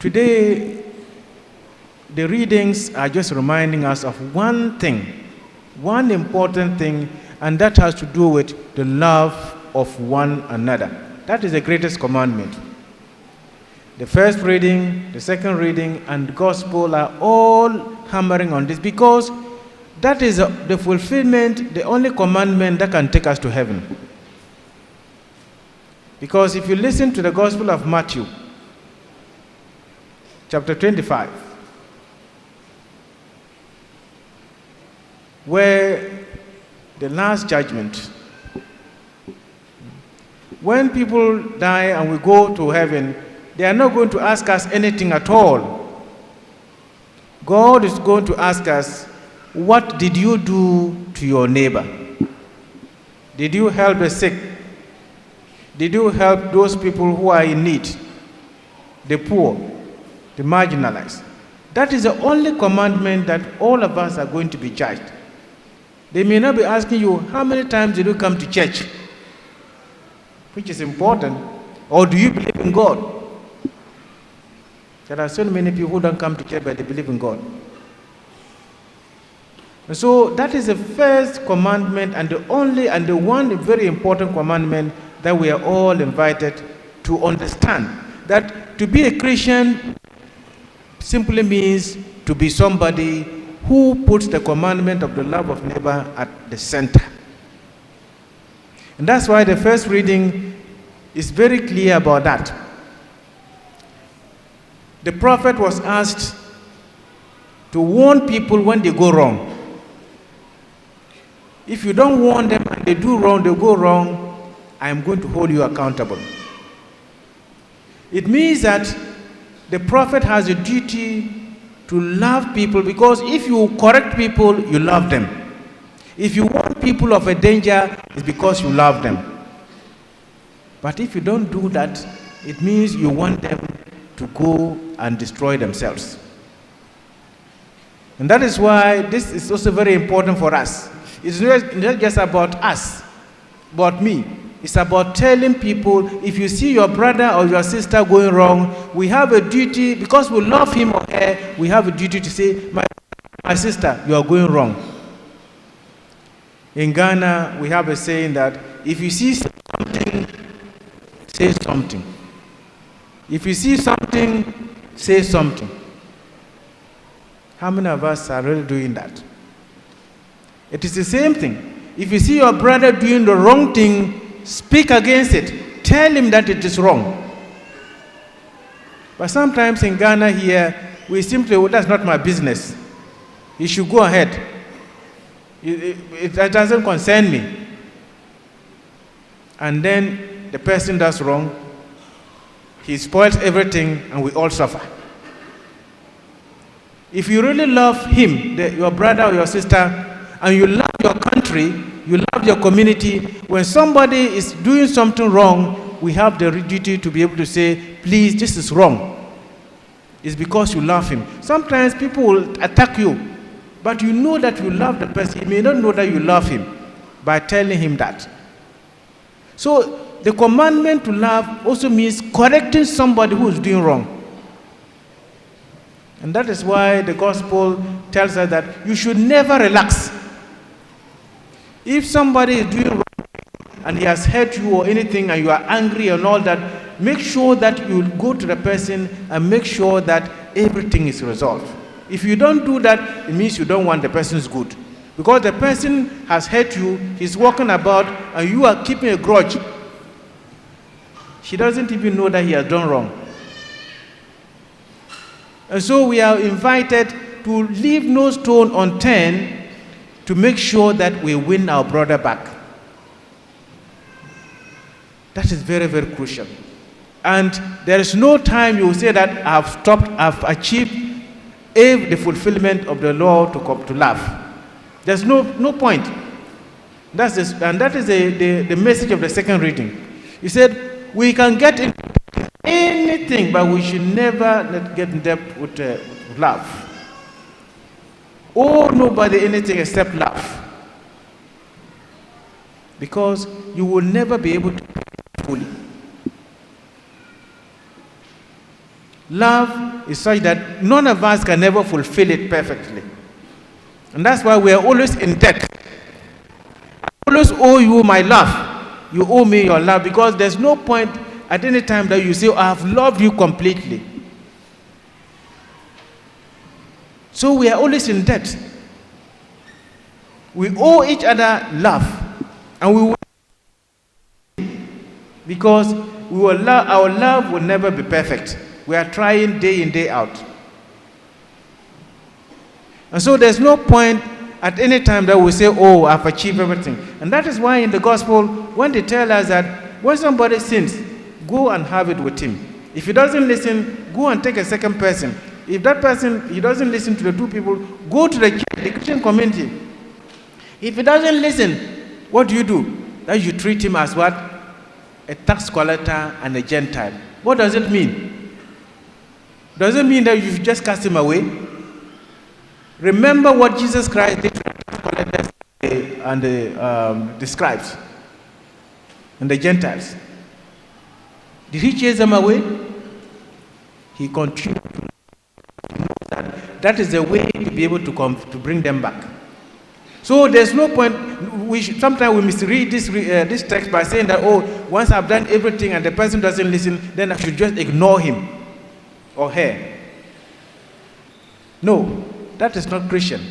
Today, the readings are just reminding us of one thing, one important thing, and that has to do with the love of one another. That is the greatest commandment. The first reading, the second reading, and the gospel are all hammering on this because that is the fulfillment, the only commandment that can take us to heaven. Because if you listen to the Gospel of Matthew, chapter 25, where the last judgment, when people die and we go to heaven, they are not going to ask us anything at all. God is going to ask us, what did you do to your neighbor? Did you help the sick? Did you help those people who are in need? The poor, the marginalized? That is the only commandment that all of us are going to be judged. They may not be asking you, how many times did you come to church? Which is important. Or do you believe in God? There are so many people who don't come to church but they believe in God. And so that is the first commandment and the only and the one very important commandment that we are all invited to understand. That to be a Christian simply means to be somebody who puts the commandment of the love of neighbor at the center. And that's why the first reading is very clear about that. The prophet was asked to warn people when they go wrong. If you don't warn them and they do wrong, they go wrong, I am going to hold you accountable. It means that the prophet has a duty to love people, because if you correct people, you love them. If you warn people of a danger, it's because you love them. But if you don't do that, it means you want them to go and destroy themselves. And that is why this is also very important for us. It's not just about us, about me. It's about telling people, if you see your brother or your sister going wrong, we have a duty, because we love him or her, we have a duty to say, my sister, you are going wrong. In Ghana, we have a saying that if you see something, say something. If you see something, say something. How many of us are really doing that? It is the same thing. If you see your brother doing the wrong thing, speak against it. Tell him that it is wrong. But sometimes in Ghana here, we simply, well, that's not my business. You should go ahead. It doesn't concern me. And then the person does wrong. He spoils everything and we all suffer. If you really love him, your brother or your sister, and you love your country, you love your community, when somebody is doing something wrong, we have the duty to be able to say, please, this is wrong. It's because you love him. Sometimes people will attack you, but you know that you love the person. You may not know that you love him by telling him that. So the commandment to love also means correcting somebody who is doing wrong. And that is why the gospel tells us that you should never relax. If somebody is doing wrong and he has hurt you or anything and you are angry and all that, make sure that you go to the person and make sure that everything is resolved. If you don't do that, it means you don't want the person's good. Because the person has hurt you, he's walking about, and you are keeping a grudge. She doesn't even know that he has done wrong. And so we are invited to leave no stone unturned to make sure that we win our brother back. That is very, very crucial. And there is no time you will say that I've achieved the fulfillment of the law to love. There's no point. That is the message of the second reading. He said, we can get into anything, but we should never get in depth with love. Oh, nobody anything except love. Because you will never be able to fully. Love is such that none of us can ever fulfill it perfectly. And that's why we are always in debt. I always owe you my love. You owe me your love, because there's no point at any time that you say, I have loved you completely. So we are always in debt. We owe each other love, and we will, because our love will never be perfect. We are trying day in, day out. And so there's no point at any time that we say, oh, I've achieved everything. And that is why in the gospel, when they tell us that when somebody sins, go and have it with him. If he doesn't listen, go and take a second person. If that person, he doesn't listen to the two people, go to the church, the Christian community. If he doesn't listen, what do? That you treat him as what? A tax collector and a Gentile. What does it mean? Does it mean that you just cast him away? Remember what Jesus Christ did to the tax collectors and the scribes and the Gentiles. Did he chase them away? He continued to know that is the way to be able to bring them back. So there's no point. Sometimes we misread this text by saying that, oh, once I've done everything and the person doesn't listen, then I should just ignore him or her. No, that is not Christian.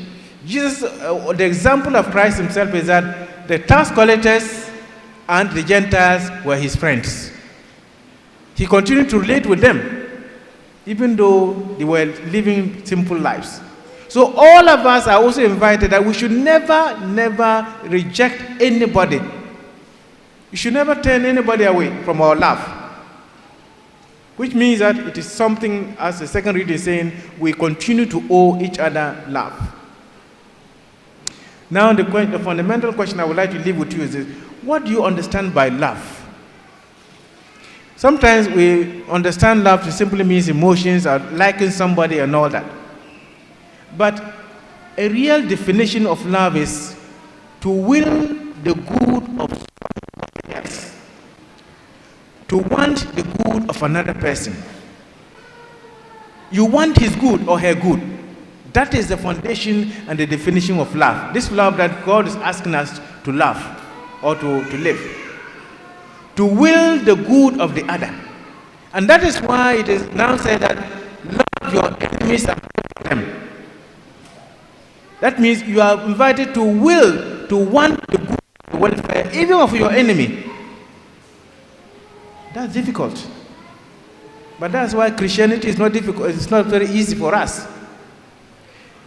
Jesus, the example of Christ himself is that the tax collectors and the Gentiles were his friends. He continued to relate with them, even though they were living simple lives. So all of us are also invited that we should never reject anybody. We should never turn anybody away from our love. Which means that it is something, as the second reading is saying, we continue to owe each other love. Now the fundamental question I would like to leave with you is this: what do you understand by love? Sometimes we understand love to simply means emotions or liking somebody and all that. But a real definition of love is to will the good of somebody else, to want the good of another person. You want his good or her good. That is the foundation and the definition of love. This love that God is asking us to love or to live. To will the good of the other. And that is why it is now said that love your enemies and pray for them. That means you are invited to will, to want the good, the welfare, even of your enemy. That's difficult. But that's why Christianity is not difficult. It's not very easy for us.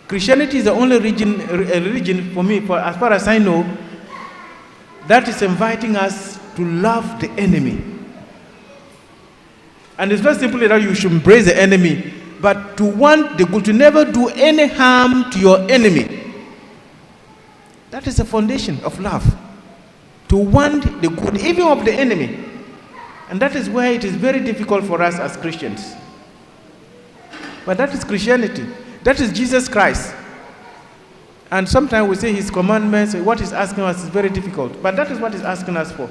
Christianity is the only religion for me, as far as I know, that is inviting us to love the enemy. And it's not simply that you should embrace the enemy, but to want the good, to never do any harm to your enemy. That is the foundation of love. To want the good, even of the enemy. And that is where it is very difficult for us as Christians. But that is Christianity. That is Jesus Christ. And sometimes we say his commandments, what he's asking us is very difficult. But that is what he's asking us for.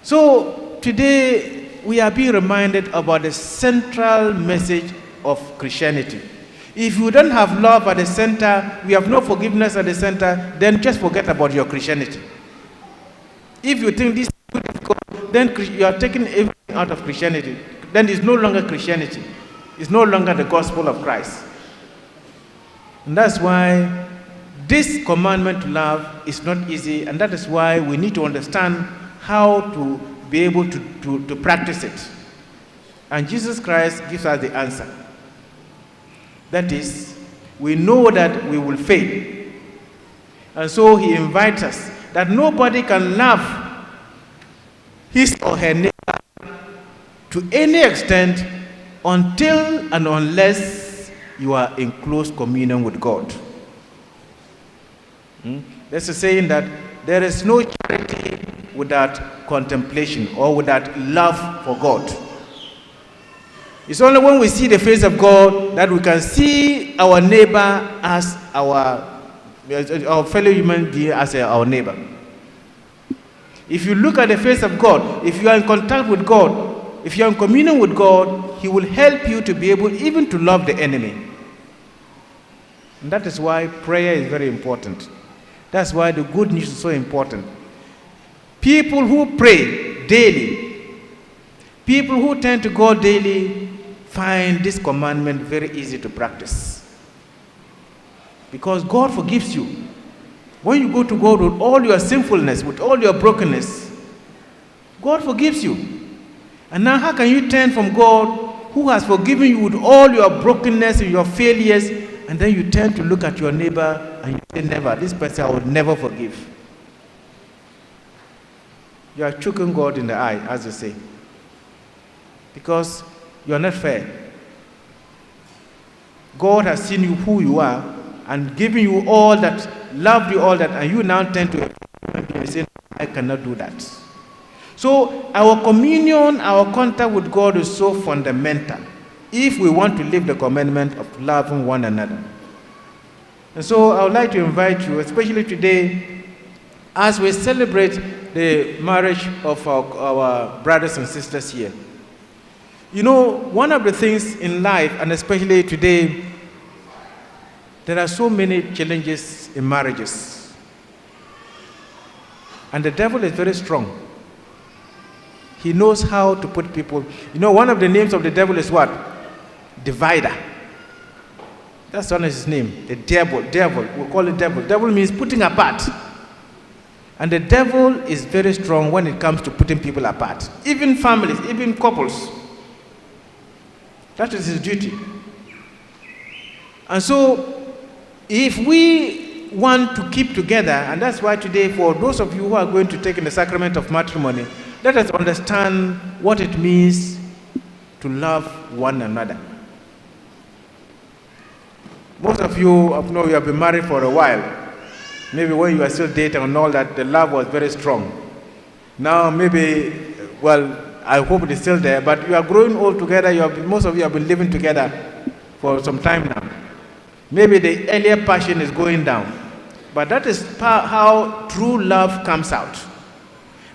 So today, we are being reminded about the central message of Christianity. If you don't have love at the center, we have no forgiveness at the center, then just forget about your Christianity. If you think this is difficult, then you are taking everything out of Christianity. Then it's no longer Christianity. It's no longer the gospel of Christ. And that's why this commandment to love is not easy, and that is why we need to understand how to be able to practice it. And Jesus Christ gives us the answer. That is, we know that we will fail. And so he invites us that nobody can love his or her neighbor to any extent until and unless you are in close communion with God. There's a saying that there is no charity without contemplation or without love for God. It's only when we see the face of God that we can see our neighbor as our fellow human being as our neighbor. If you look at the face of God, if you are in contact with God, if you are in communion with God, he will help you to be able even to love the enemy. And that is why prayer is very important. That's why the good news is so important. People who pray daily, people who turn to God daily, find this commandment very easy to practice. Because God forgives you. When you go to God with all your sinfulness, with all your brokenness, God forgives you. And now how can you turn from God who has forgiven you with all your brokenness and your failures, and then you turn to look at your neighbor and you say, never, this person I would never forgive. You are choking God in the eye, as you say. Because you are not fair. God has seen you who you are and given you all that, loved you all that, and you now turn to him and say, I cannot do that. So our communion, our contact with God is so fundamental if we want to live the commandment of loving one another. And so I would like to invite you, especially today, as we celebrate the marriage of our brothers and sisters here. You know, one of the things in life, and especially today, there are so many challenges in marriages. And the devil is very strong. He knows how to put people. You know, one of the names of the devil is what? Divider. That's one of his name. The devil. We call it devil. Devil means putting apart. And the devil is very strong when it comes to putting people apart. Even families, even couples. That is his duty. And so, if we want to keep together, and that's why today, for those of you who are going to take in the sacrament of matrimony, let us understand what it means to love one another. Most of you, I know you have been married for a while. Maybe when you are still dating and all that, the love was very strong. Now maybe, well, I hope it is still there, but you are growing old together. Most of you have been living together for some time now. Maybe the earlier passion is going down. But that is how true love comes out.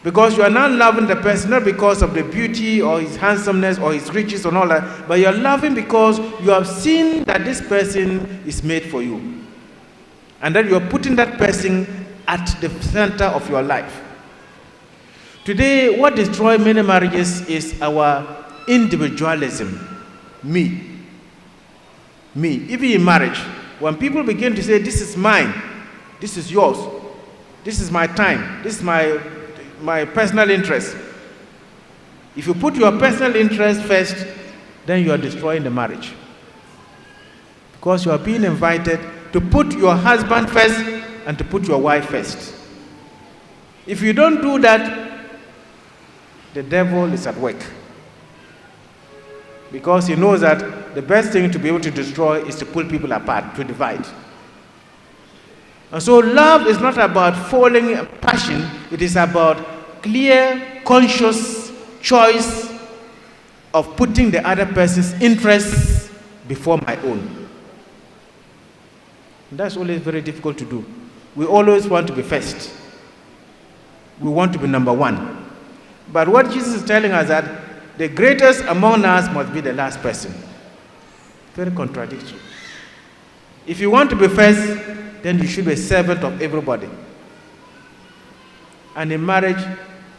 Because you are not loving the person not because of the beauty or his handsomeness or his riches and all that, but you are loving because you have seen that this person is made for you. And that you are putting that person at the center of your life. Today, what destroys many marriages is our individualism. Me. Even in marriage, when people begin to say, this is mine, this is yours, this is my time, this is my personal interest. If you put your personal interest first, then you are destroying the marriage. Because you are being invited to put your husband first and to put your wife first. If you don't do that, the devil is at work. Because he knows that the best thing to be able to destroy is to pull people apart, to divide. And so love is not about falling passion, it is about clear, conscious choice of putting the other person's interests before my own. And that's always very difficult to do. We always want to be first. We want to be number one. But what Jesus is telling us that the greatest among us must be the last person. Very contradictory. If you want to be first, then you should be a servant of everybody. And in marriage,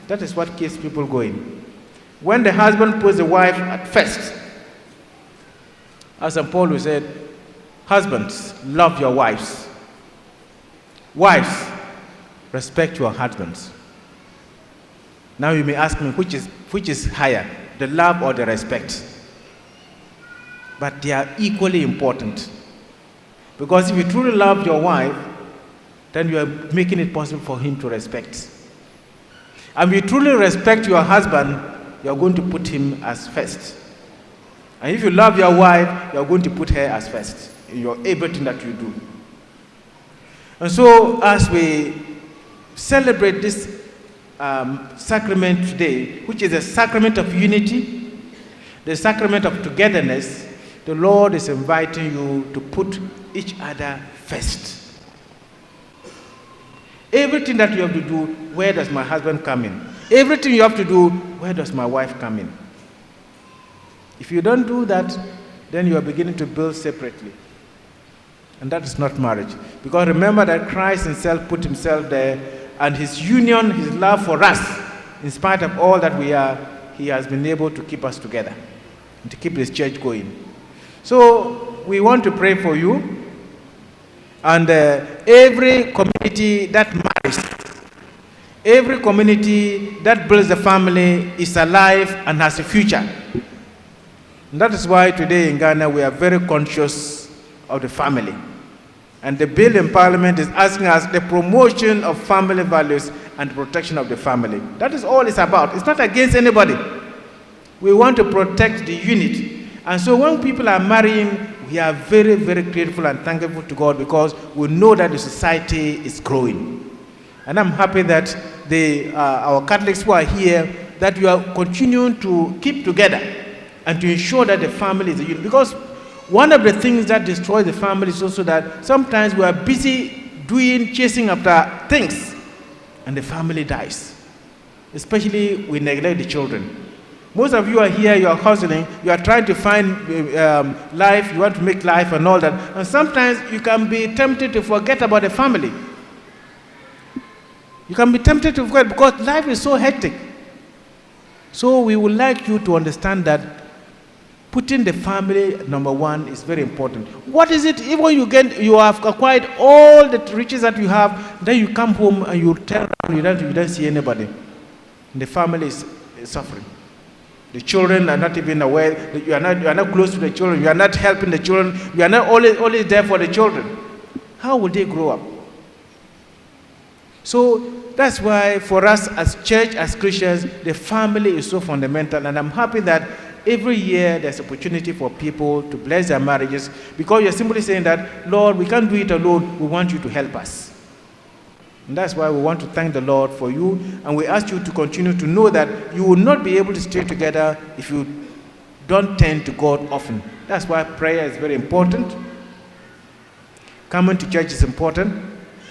that is what keeps people going. When the husband puts the wife at first, as St. Paul said, husbands, love your wives. Wives, respect your husbands. Now you may ask me, which is higher, the love or the respect? But they are equally important. Because if you truly love your wife, then you are making it possible for him to respect. And if you truly respect your husband, you are going to put him as first. And if you love your wife, you are going to put her as first in everything that you do. And so as we celebrate this sacrament today, which is a sacrament of unity, the sacrament of togetherness, the Lord is inviting you to put each other first. Everything that you have to do, where does my husband come in? Everything you have to do, where does my wife come in? If you don't do that, then you are beginning to build separately. And that is not marriage. Because remember that Christ himself put himself there, and his union, his love for us, in spite of all that we are, he has been able to keep us together and to keep his church going. So we want to pray for you. And every community that marries, every community that builds a family is alive and has a future. And that is why today in Ghana we are very conscious of the family. And the bill in Parliament is asking us the promotion of family values and protection of the family. That is all it's about. It's not against anybody. We want to protect the unity. And so when people are marrying, we are very, very grateful and thankful to God because we know that the society is growing. And I'm happy that our Catholics who are here, that you are continuing to keep together and to ensure that the family is a unit. Because one of the things that destroys the family is also that sometimes we are busy chasing after things, and the family dies. Especially we neglect the children. Most of you are here, you are hustling, you are trying to find life, you want to make life and all that. And sometimes you can be tempted to forget about the family. You can be tempted to forget because life is so hectic. So we would like you to understand that putting the family number one is very important. What is it? Even you have acquired all the riches that you have, then you come home and you turn around, you don't see anybody. And the family is suffering. The children are not even aware. You are not close to the children. You are not helping the children. You are not always there for the children. How will they grow up? So that's why for us as church, as Christians, the family is so fundamental. And I'm happy that every year there's opportunity for people to bless their marriages because you're simply saying that, Lord, we can't do it alone. We want you to help us. And that's why we want to thank the Lord for you, and we ask you to continue to know that you will not be able to stay together if you don't turn to God often. That's why prayer is very important. Coming to church is important.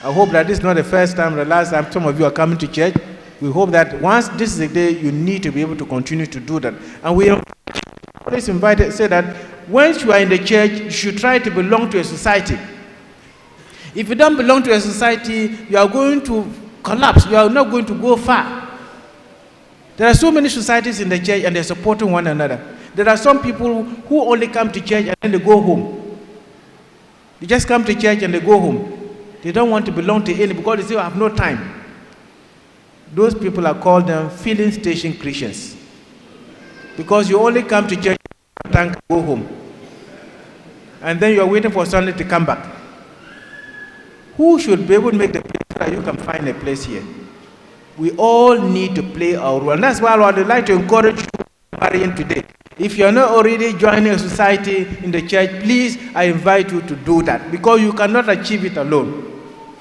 I hope that this is not the first time or the last time some of you are coming to church. We hope that once this is the day, you need to be able to continue to do that. And we always say that once you are in the church, you should try to belong to a society. If you don't belong to a society, you are going to collapse. You are not going to go far. There are so many societies in the church and they're supporting one another. There are some people who only come to church and then they go home. They just come to church and they go home. They don't want to belong to any because they say, I have no time. Those people are called filling station Christians. Because you only come to church and go home. And then you are waiting for Sunday to come back. Who should be able to make the place so that you can find a place here? We all need to play our role. And that's why I would like to encourage you marrying today. If you are not already joining a society in the church, please, I invite you to do that because you cannot achieve it alone.